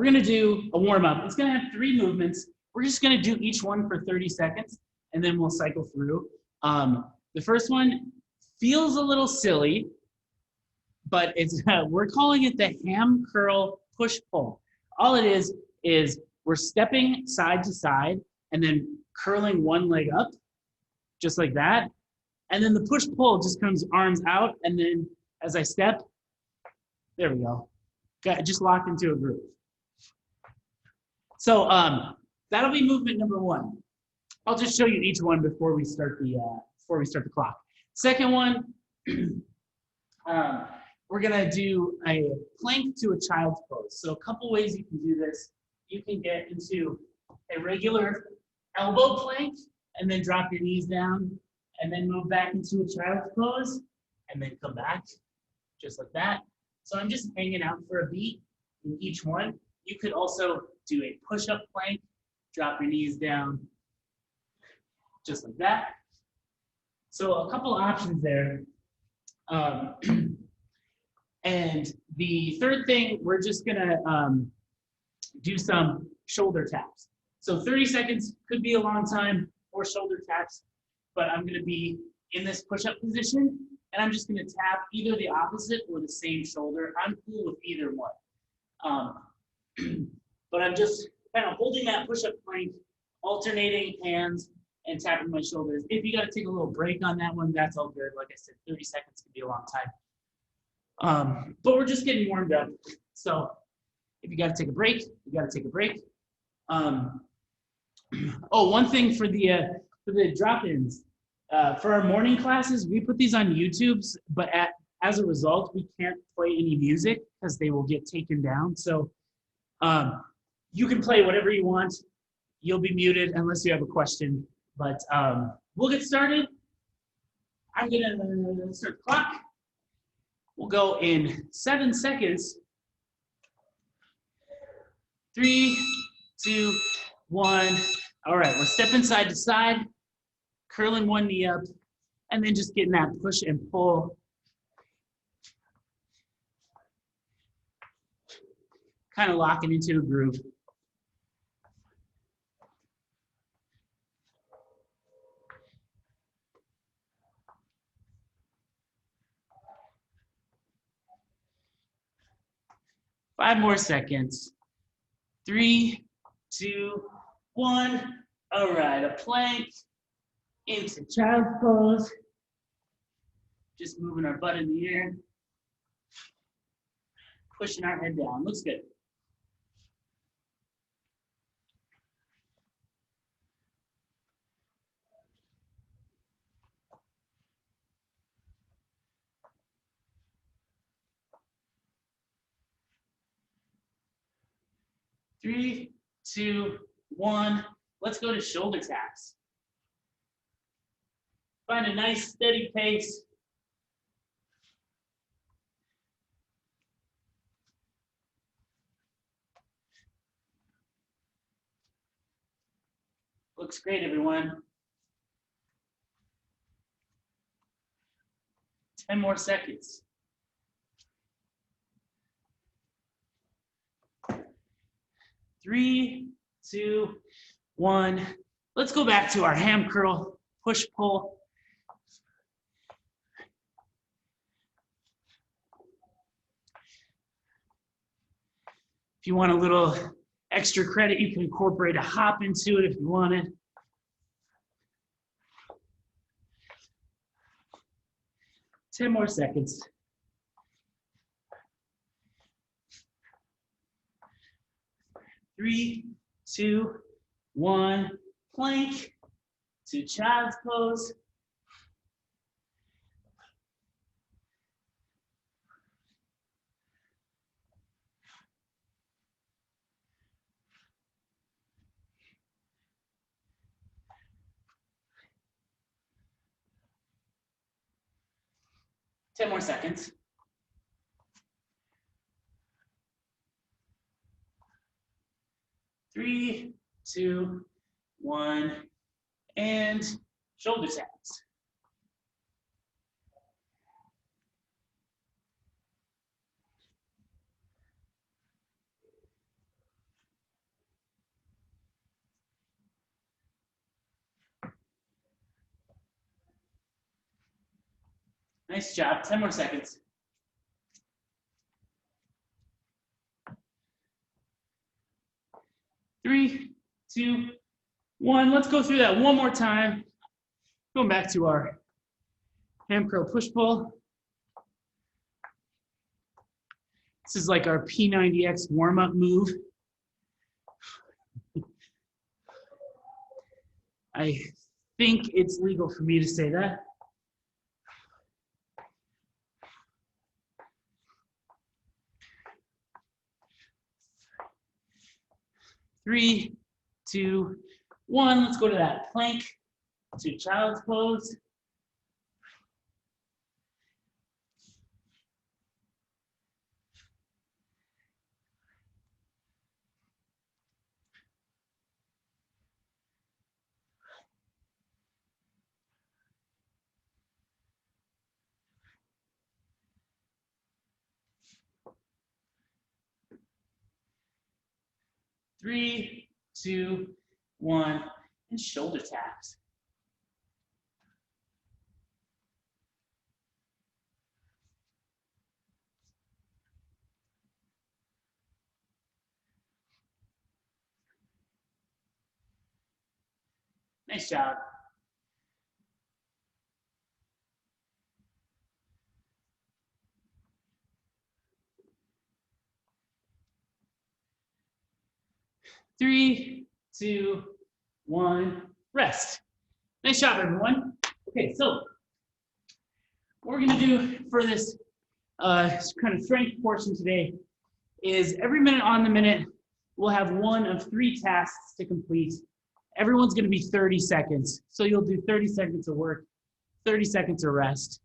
we're gonna do a warm-up. It's gonna have 3 movements. We're just gonna do each one for 30 seconds, and then we'll cycle through. The first one feels a little silly, but it's we're calling it the ham curl push-pull. All it is we're stepping side to side and then curling one leg up, just like that. And then the push-pull just comes arms out, and then as I step, there we go. Got just locked into a groove. So that'll be movement number 1. I'll just show you each one before we start the clock. Second one, we're gonna do a plank to a child's pose. So a couple ways you can do this. You can get into a regular elbow plank and then drop your knees down and then move back into a child's pose and then come back just like that. So I'm just hanging out for a beat in each one. You could also do a push-up plank, drop your knees down just like that. So a couple options there. And the third thing, we're just gonna do some shoulder taps. So 30 seconds could be a long time for shoulder taps, but I'm gonna be in this push-up position, and I'm just gonna tap either the opposite or the same shoulder. I'm cool with either one. But I'm just kind of holding that push-up plank, alternating hands, and tapping my shoulders. If you gotta take a little break on that one, that's all good. Like I said, 30 seconds could be a long time. But we're just getting warmed up. So if you gotta take a break, you gotta take a break. Oh, one thing for the drop-ins. For our morning classes, we put these on YouTube, but as a result, we can't play any music because they will get taken down. So you can play whatever you want. You'll be muted unless you have a question. But we'll get started. I'm gonna start the clock. We'll go in 7 seconds. 3, 2, 1. All right, we're stepping side to side, curling one knee up, and then just getting that push and pull. Kind of locking into a groove. Five more seconds. 3, 2, 1. All right, a plank into child's pose. Just moving our butt in the air. Pushing our head down. Looks good. Three, 2, 1. Let's go to shoulder taps. Find a nice steady pace. Looks great, everyone. 10 more seconds. 3, 2, 1. Let's go back to our ham curl, push pull. If you want a little extra credit, you can incorporate a hop into it if you wanted. Ten more seconds. 3, 2, 1. Plank to child's pose. Ten more seconds. 3, 2, 1, and shoulder taps. Nice job. 10 more seconds. 3, 2, 1. Let's go through that one more time. Going back to our hand curl push-pull. This is like our P90X warm-up move. I think it's legal for me to say that. Three, 2, 1. Let's go to that plank to child's pose. Three, 2, 1, and shoulder taps. Nice job. Three, 2, 1, rest. Nice job, everyone. Okay, so what we're gonna do for this kind of strength portion today is every minute on the minute, we'll have one of 3 tasks to complete. Everyone's gonna be 30 seconds. So you'll do 30 seconds of work, 30 seconds of rest.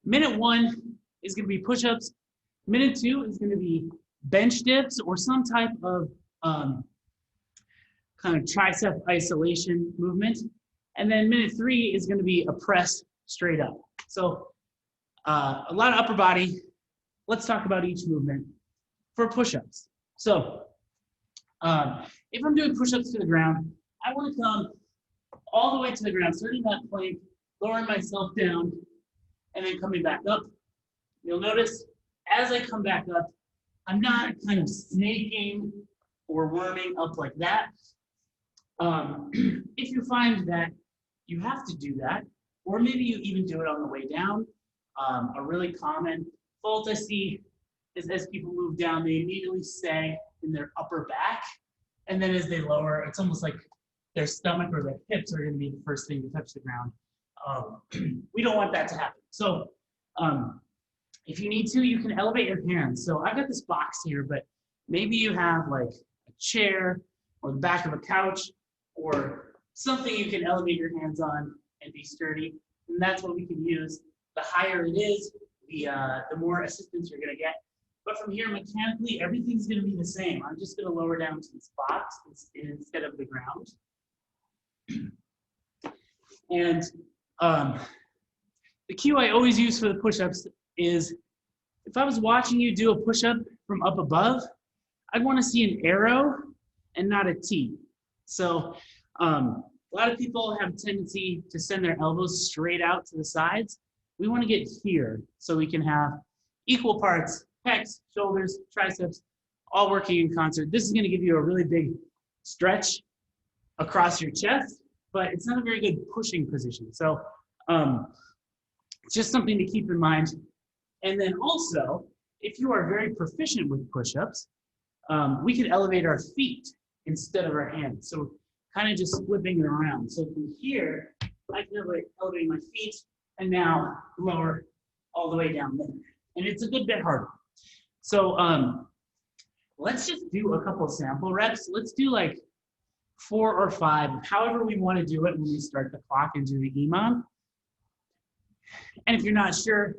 Minute 1 is gonna be push-ups. Minute 2 is gonna be bench dips or some type of kind of tricep isolation movement. And then minute 3 is gonna be a press straight up. So a lot of upper body. Let's talk about each movement. For push-ups. So if I'm doing push-ups to the ground, I want to come all the way to the ground, starting that plank, lowering myself down, and then coming back up. You'll notice as I come back up, I'm not kind of snaking or worming up like that. If you find that you have to do that, or maybe you even do it on the way down, a really common fault I see is as people move down, they immediately stay in their upper back. And then as they lower, it's almost like their stomach or their hips are going to be the first thing to touch the ground. We don't want that to happen. So if you need to, you can elevate your hands. So I've got this box here, but maybe you have like a chair or the back of a couch or something you can elevate your hands on and be sturdy. And that's what we can use. The higher it is, the more assistance you're going to get. But from here, mechanically, everything's going to be the same. I'm just going to lower down to this box instead of the ground. And the cue I always use for the push-ups is if I was watching you do a push-up from up above, I'd want to see an arrow and not a T. So a lot of people have a tendency to send their elbows straight out to the sides. We want to get here so we can have equal parts, pecs, shoulders, triceps, all working in concert. This is going to give you a really big stretch across your chest, but it's not a very good pushing position. So it's just something to keep in mind. And then also, if you are very proficient with push-ups, we can elevate our feet instead of our hands. So kind of just flipping it around. So from here, I can elevate my feet and now lower all the way down there. And it's a good bit harder. So let's just do a couple sample reps. Let's do like 4 or 5, however we want to do it when we start the clock and do the EMOM. And if you're not sure,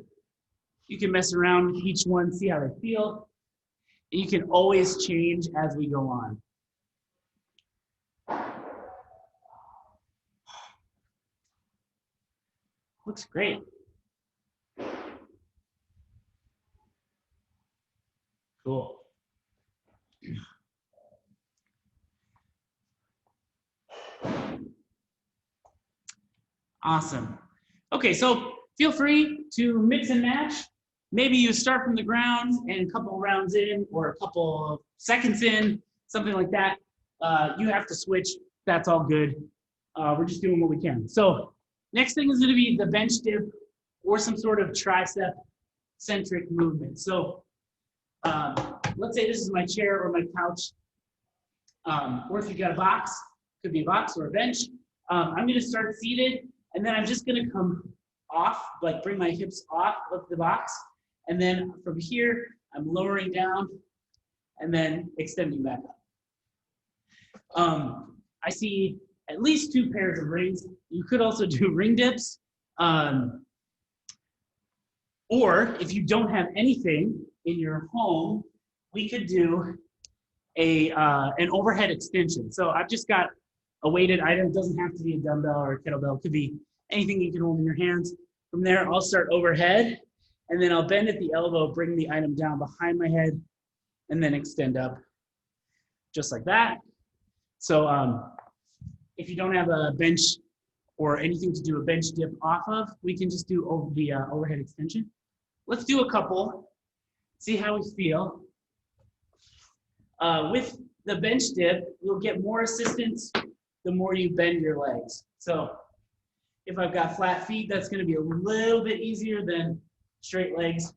you can mess around with each one, see how they feel. And you can always change as we go on. Looks great. Cool. Awesome. Okay, so if Feel free to mix and match. Maybe you start from the ground and a couple rounds in or a couple of seconds in, something like that. You have to switch. That's all good. We're just doing what we can. So next thing is going to be the bench dip or some sort of tricep-centric movement. So let's say this is my chair or my couch, or if you've got a box, could be a box or a bench. I'm going to start seated, and then I'm just going to come off, like bring my hips off of the box. And then from here, I'm lowering down and then extending back up. I see at least 2 pairs of rings. You could also do ring dips. Or if you don't have anything in your home, we could do an overhead extension. So I've just got a weighted item. It doesn't have to be a dumbbell or a kettlebell. It could be anything you can hold in your hands. From there, I'll start overhead, and then I'll bend at the elbow, bring the item down behind my head, and then extend up just like that. So if you don't have a bench or anything to do a bench dip off of, we can just do the overhead extension. Let's do a couple, see how we feel. With the bench dip, you'll get more assistance the more you bend your legs. So if I've got flat feet, that's going to be a little bit easier than straight legs.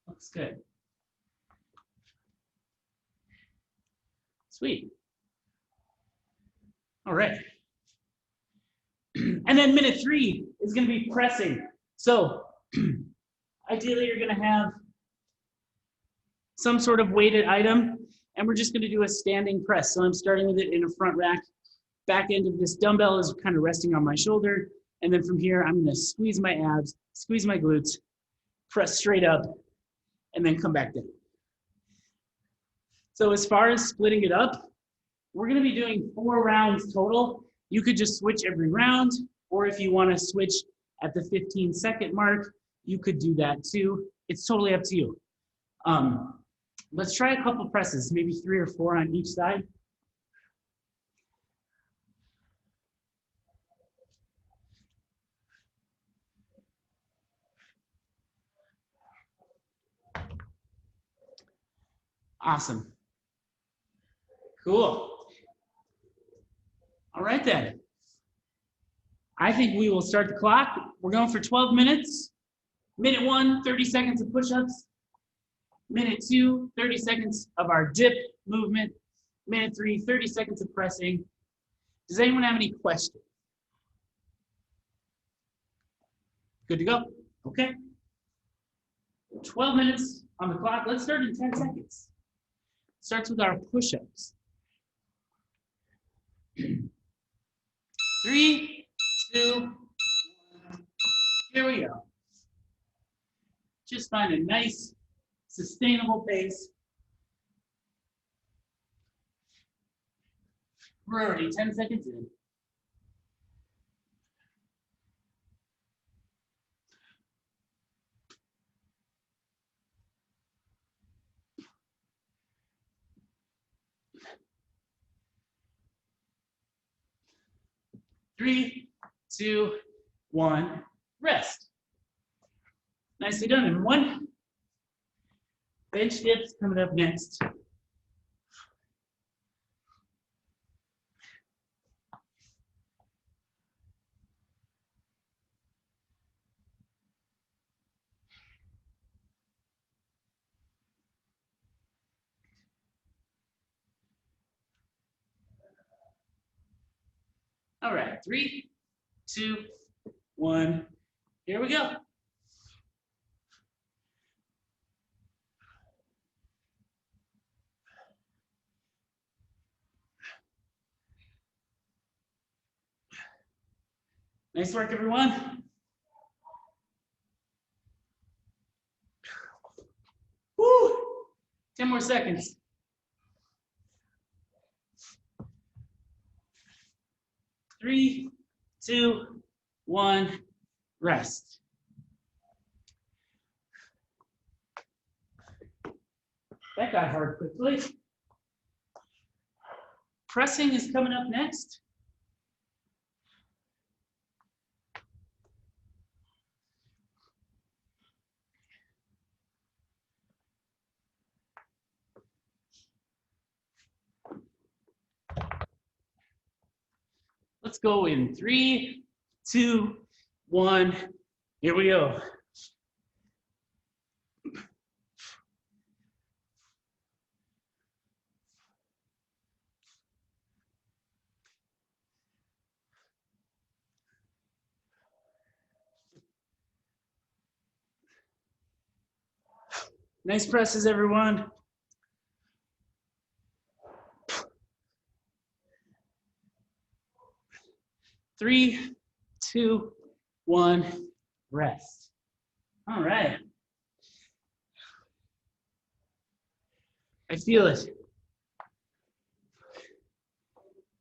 Looks good. Sweet. All right. And then minute 3 is going to be pressing. So ideally, you're going to have some sort of weighted item, and we're just going to do a standing press. So I'm starting with it in a front rack. Back end of this dumbbell is kind of resting on my shoulder. And then from here, I'm going to squeeze my abs, squeeze my glutes, press straight up, and then come back down. So as far as splitting it up, we're going to be doing 4 rounds total. You could just switch every round, or if you want to switch at the 15-second mark, you could do that too. It's totally up to you. Let's try a couple presses, maybe 3 or 4 on each side. Awesome. Cool. All right then. I think we will start the clock. We're going for 12 minutes. Minute 1, 30 seconds of push-ups. Minute 2, 30 seconds of our dip movement. Minute 3, 30 seconds of pressing. Does anyone have any questions? Good to go? Okay. 12 minutes on the clock. Let's start in 10 seconds. Starts with our push-ups. 3, 2, 1. Here we go. Just find a nice, sustainable pace. We're already 10 seconds in. Three, 2, 1, rest. Nicely done, everyone. Bench dips coming up next. All right, 3, 2, 1. Here we go. Nice work, everyone. Woo! 10 more seconds. 3, 2, 1, rest. That got hard quickly. Pressing is coming up next. Let's go in 3, 2, 1. Here we go. Nice presses, everyone. Three, 2, 1, rest. All right. I feel it.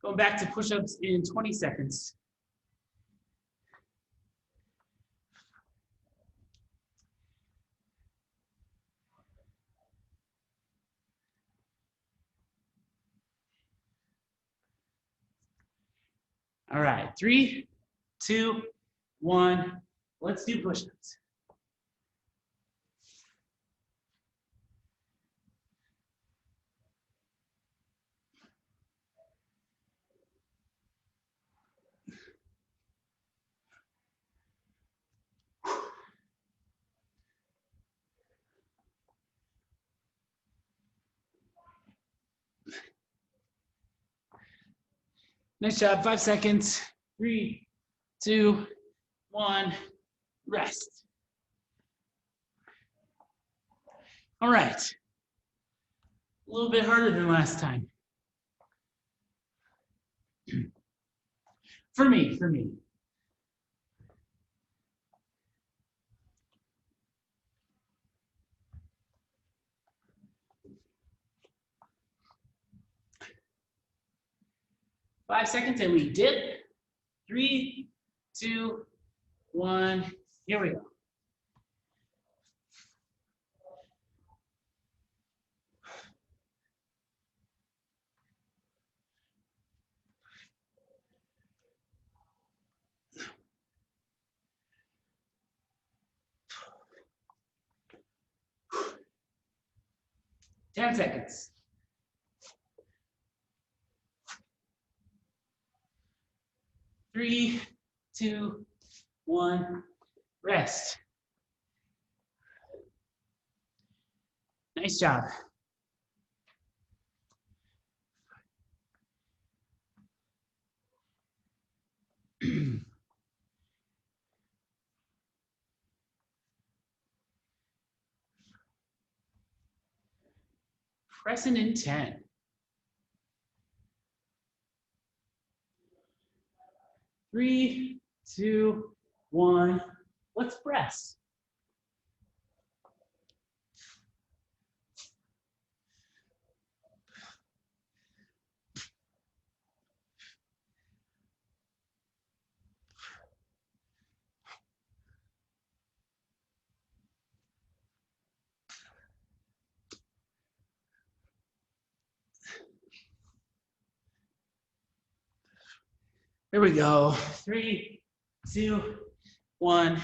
Going back to push-ups in 20 seconds. All right, 3, 2, 1. Let's do push-ups. Nice job, 5 seconds. 3, 2, 1, rest. All right. A little bit harder than last time. For me. 5 seconds and we dip. 3, 2, 1. Here we go. Ten seconds. 3, 2, 1, rest. Nice job. Pressing in 10. 3, 2, 1. Let's press. Here we go. 3, 2, 1,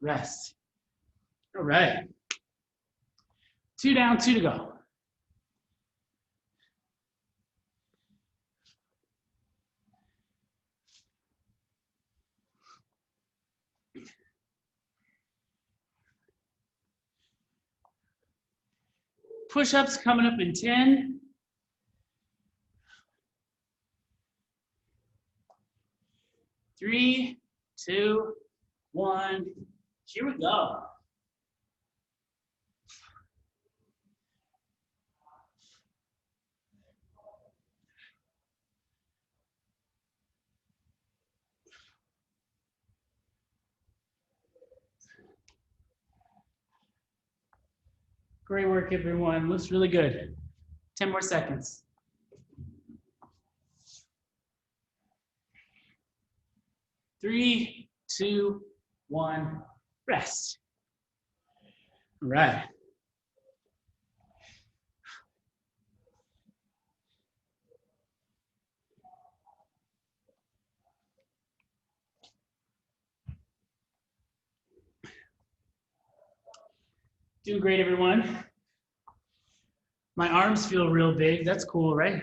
rest. All right. 2 down, 2 to go. Push-ups coming up in 10. 3, 2, 1. Here we go. Great work, everyone. Looks really good. 10 more seconds. 3, 2, 1, rest. All right. Doing great, everyone. My arms feel real big. That's cool, right?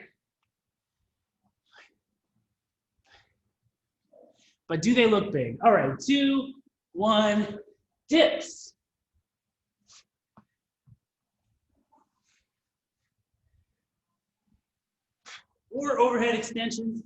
but do they look big? All right, 2, 1, dips. Or overhead extensions.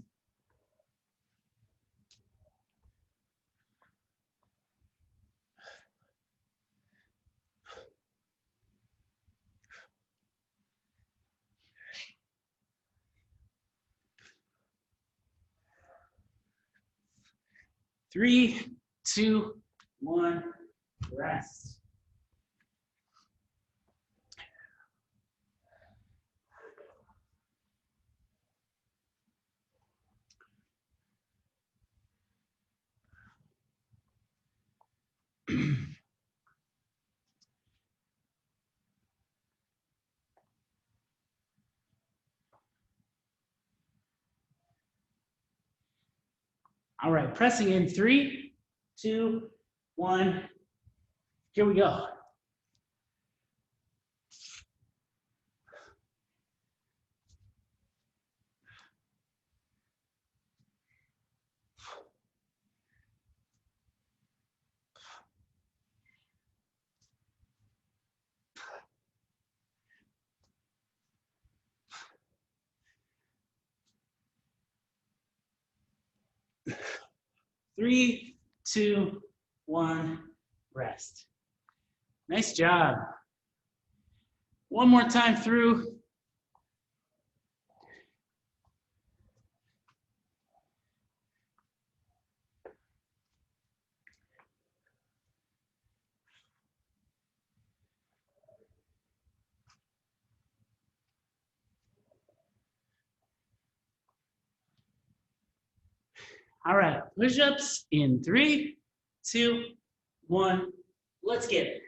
Three, 2, 1, rest. All right, pressing in 3, 2, 1. Here we go. Three, 2, 1, rest. Nice job. One more time through. All right, push-ups in 3, 2, 1. Let's get it.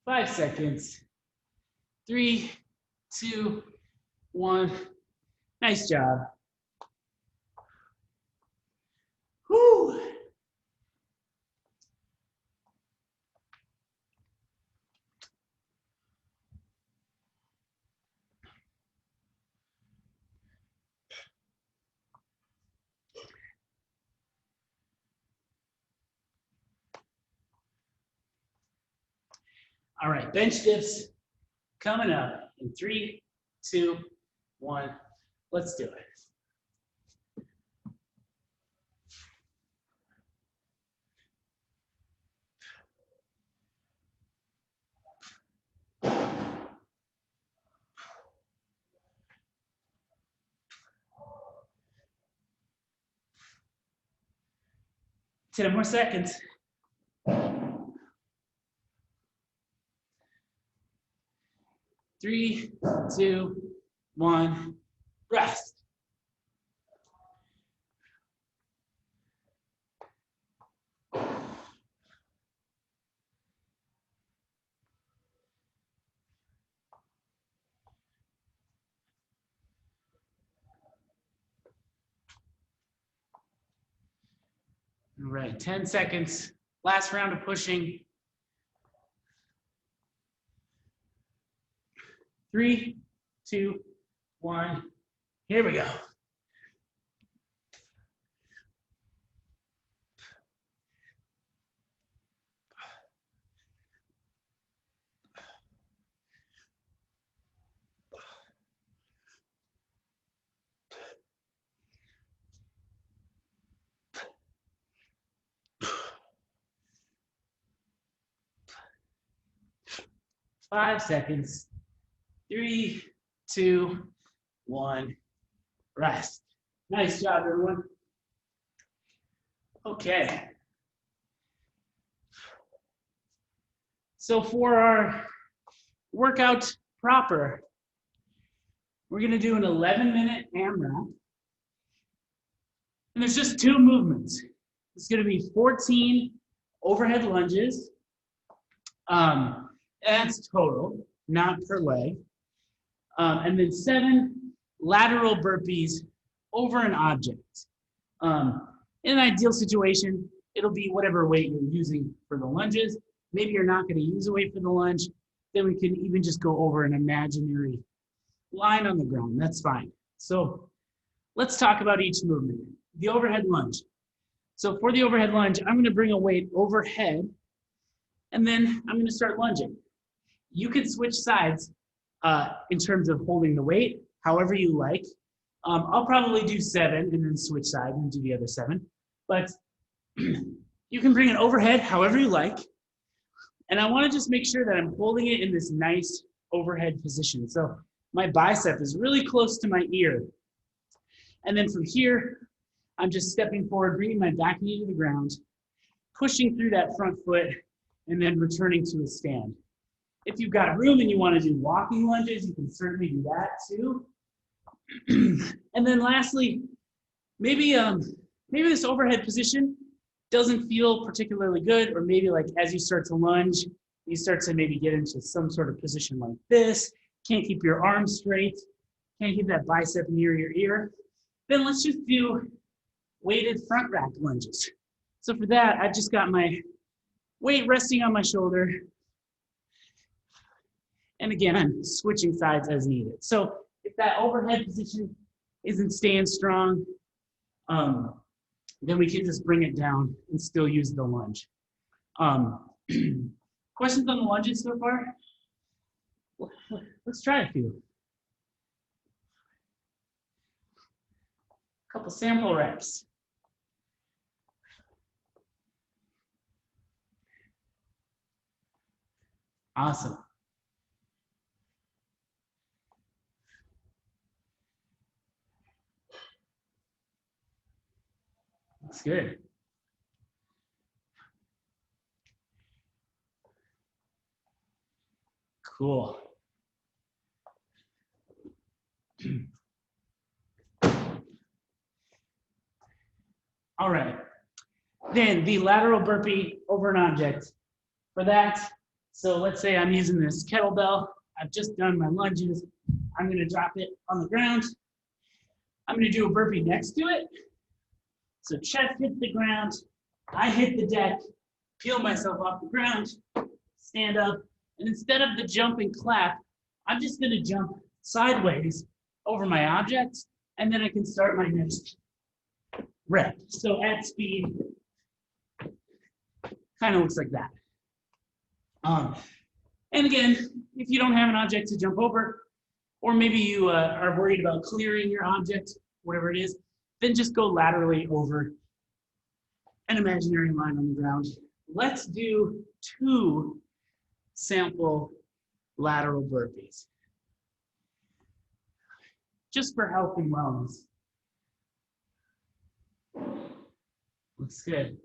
Five seconds. 3, 2, 1. Nice job. Whew. All right, bench dips coming up in 3, 2, 1. Let's do it. Ten more seconds. 3, 2, 1, rest. All right, 10 seconds. Last round of pushing. 3, 2, 1. Here we go. Five seconds. 3, 2, 1. Rest. Nice job, everyone. Okay. So for our workout proper, we're going to do an 11-minute AMRAP. And there's just 2 movements. It's going to be 14 overhead lunges. That's total. not per leg. And then 7 lateral burpees over an object. In an ideal situation, it'll be whatever weight you're using for the lunges. Maybe you're not going to use a weight for the lunge. Then we can even just go over an imaginary line on the ground. That's fine. So let's talk about each movement. The overhead lunge. So for the overhead lunge, I'm going to bring a weight overhead, and then I'm going to start lunging. You can switch sides in terms of holding the weight, however you like. I'll probably do 7 and then switch sides and do the other 7. But you can bring it overhead however you like. And I want to just make sure that I'm holding it in this nice overhead position. So my bicep is really close to my ear. And then from here, I'm just stepping forward, bringing my back knee to the ground, pushing through that front foot, and then returning to a stand. If you've got room and you want to do walking lunges, you can certainly do that too. And then lastly, maybe this overhead position doesn't feel particularly good, or maybe like as you start to lunge, you start to maybe get into some sort of position like this, can't keep your arms straight, can't keep that bicep near your ear, then let's just do weighted front rack lunges. So for that, I've just got my weight resting on my shoulder. And again, I'm switching sides as needed. So if that overhead position isn't staying strong, then we can just bring it down and still use the lunge. Questions on the lunges so far? Let's try a few. A couple sample reps. Awesome. That's good. Cool. All right. Then the lateral burpee over an object. For that, so let's say I'm using this kettlebell. I've just done my lunges. I'm going to drop it on the ground. I'm going to do a burpee next to it. So chest hits the ground, I hit the deck, peel myself off the ground, stand up, and instead of the jump and clap, I'm just going to jump sideways over my object, and then I can start my next rep. So at speed, kind of looks like that. And again, if you don't have an object to jump over, or maybe you are worried about clearing your object, whatever it is, then just go laterally over an imaginary line on the ground. Let's do 2 sample lateral burpees, just for health and wellness. Looks good.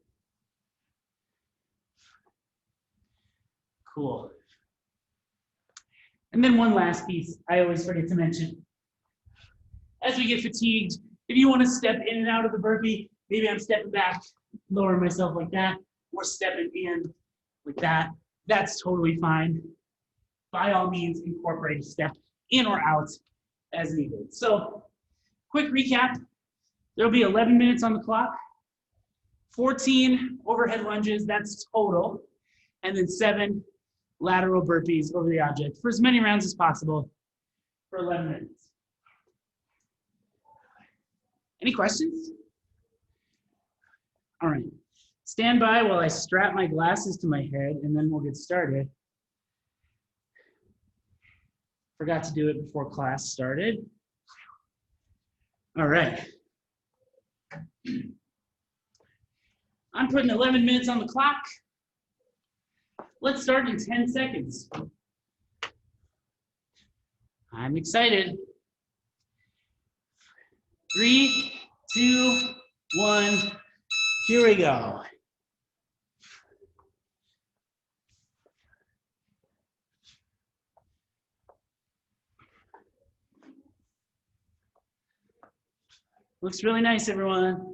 Cool. And then one last piece I always forget to mention. As we get fatigued, if you want to step in and out of the burpee, maybe I'm stepping back, lowering myself like that, or stepping in like that. That's totally fine. By all means, incorporate a step in or out as needed. So, quick recap. There'll be 11 minutes on the clock, 14 overhead lunges, that's total, and then 7 lateral burpees over the object for as many rounds as possible for 11 minutes. Any questions? All right, stand by while I strap my glasses to my head and then we'll get started. Forgot to do it before class started. All right. I'm putting 11 minutes on the clock. Let's start in 10 seconds. I'm excited. 3, 2, 1, here we go. Looks really nice, everyone.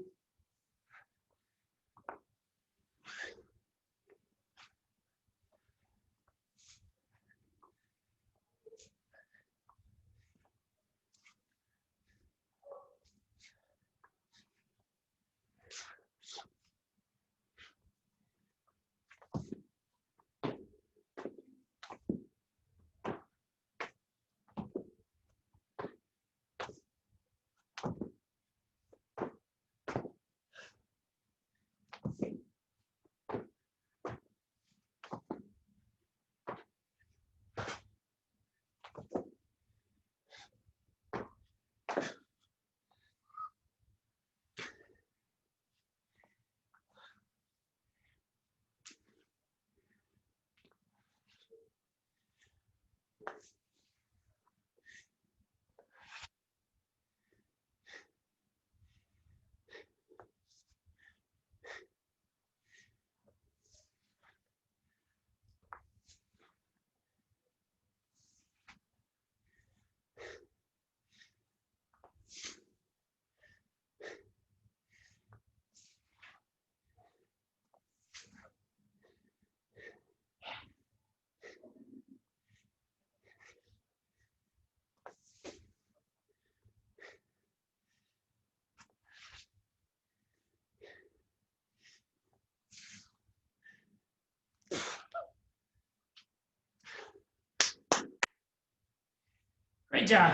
Great job.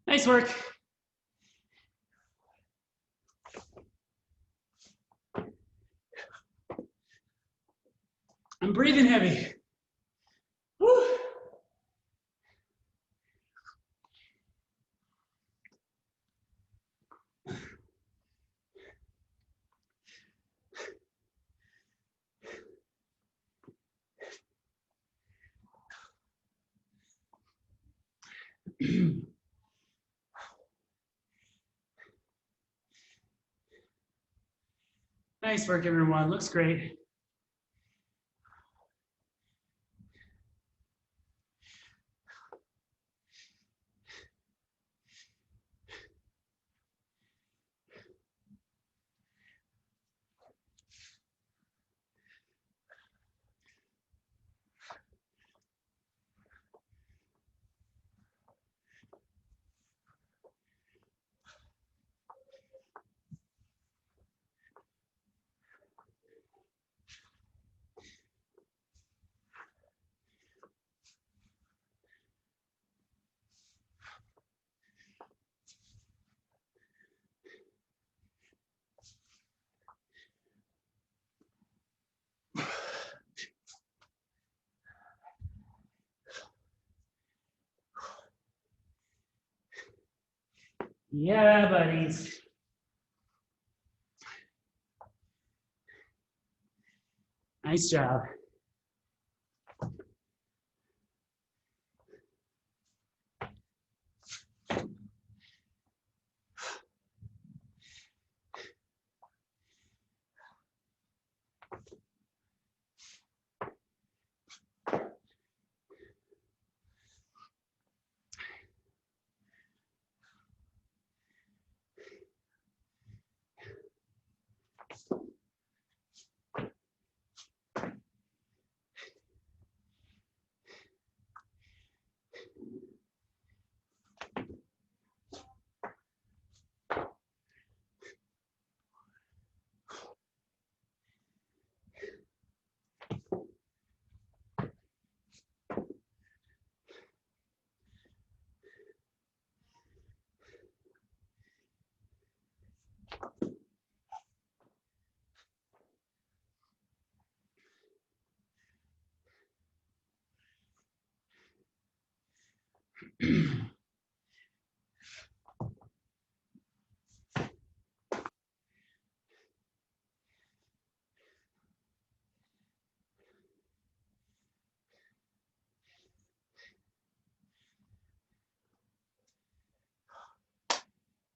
Nice work. I'm breathing heavy. Whew. Nice work, everyone. Looks great. Yeah, buddies. Nice job.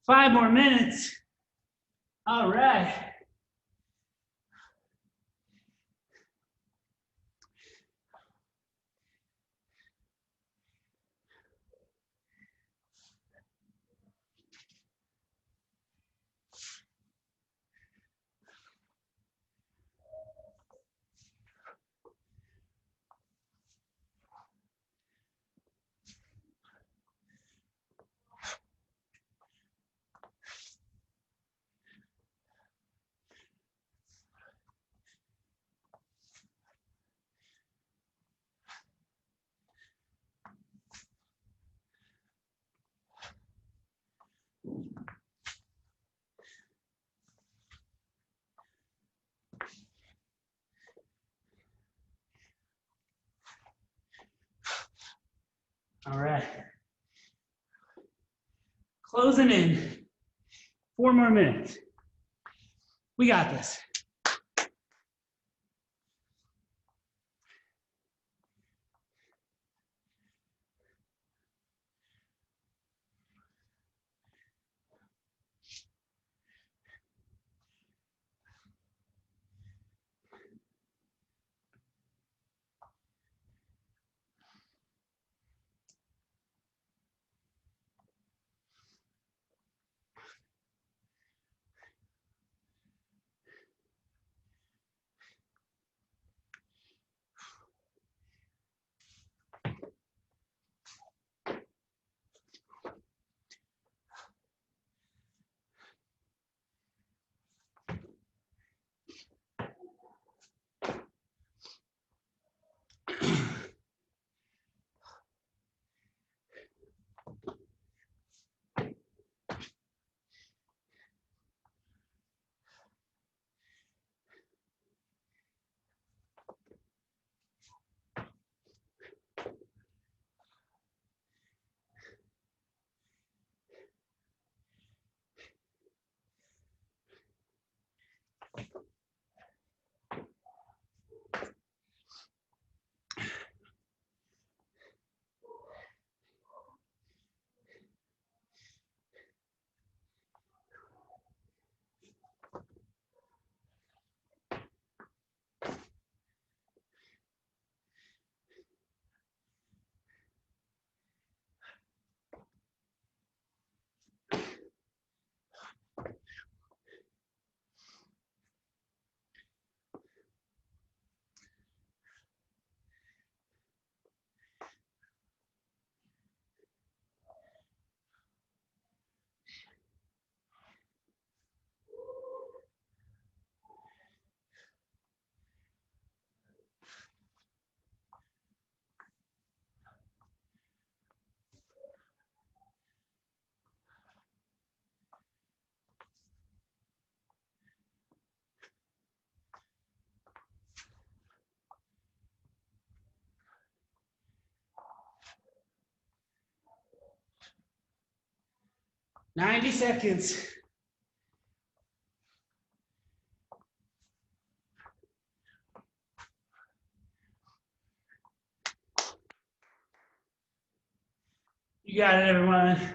Five more minutes. All right. Closing in. 4 more minutes. We got this. Ninety seconds. You got it, everyone.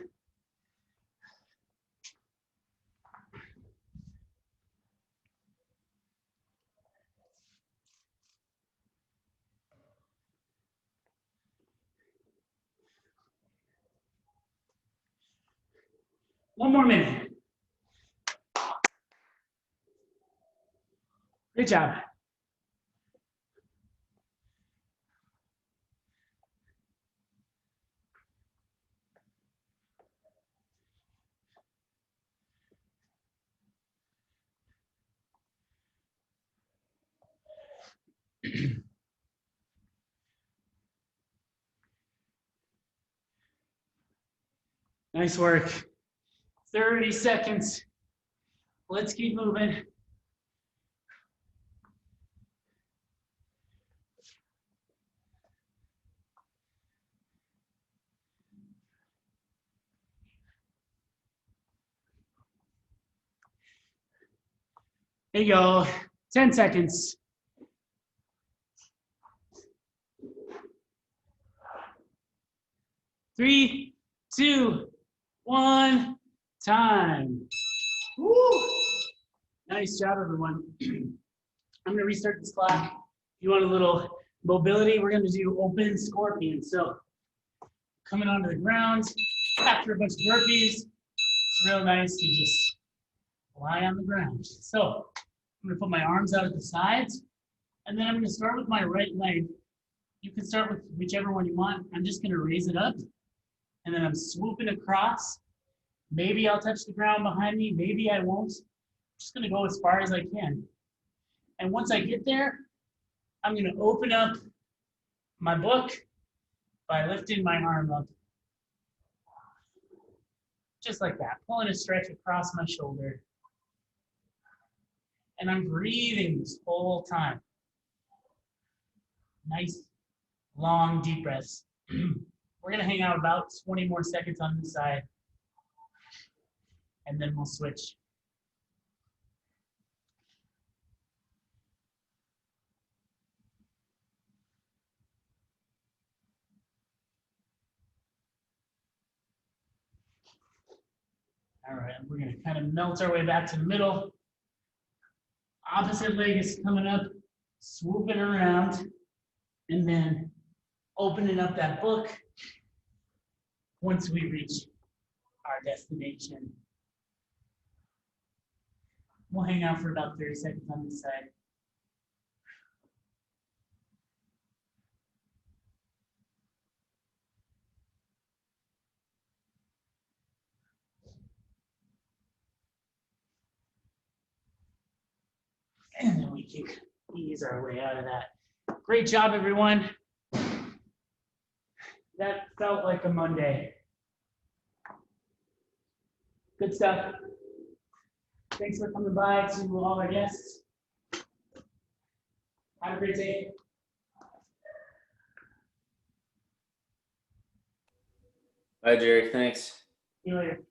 One more minute. Good job. Nice work. 30 seconds. Let's keep moving. There you go. 10 seconds. Three, two, one, time. Woo! Nice job, everyone. I'm going to restart this clock. If you want a little mobility, we're going to do open scorpion. So coming onto the ground after a bunch of burpees, it's real nice to just lie on the ground. So I'm going to put my arms out at the sides, and then I'm going to start with my right leg. You can start with whichever one you want. I'm just going to raise it up, and then I'm swooping across. Maybe I'll touch the ground behind me. Maybe I won't. I'm just going to go as far as I can. And once I get there, I'm going to open up my book by lifting my arm up. Just like that, pulling a stretch across my shoulder. And I'm breathing this whole time. Nice, long, deep breaths. We're going to hang out about 20 more seconds on this side. and then we'll switch. All right, we're gonna kind of melt our way back to the middle. Opposite leg is coming up, swooping around, and then opening up that book once we reach our destination. We'll hang out for about 30 seconds on this side. And then we can ease our way out of that. Great job, everyone. That felt like a Monday. Good stuff. Thanks for coming by to all our guests. Have a great day. Bye, Jerry. Thanks. See you later.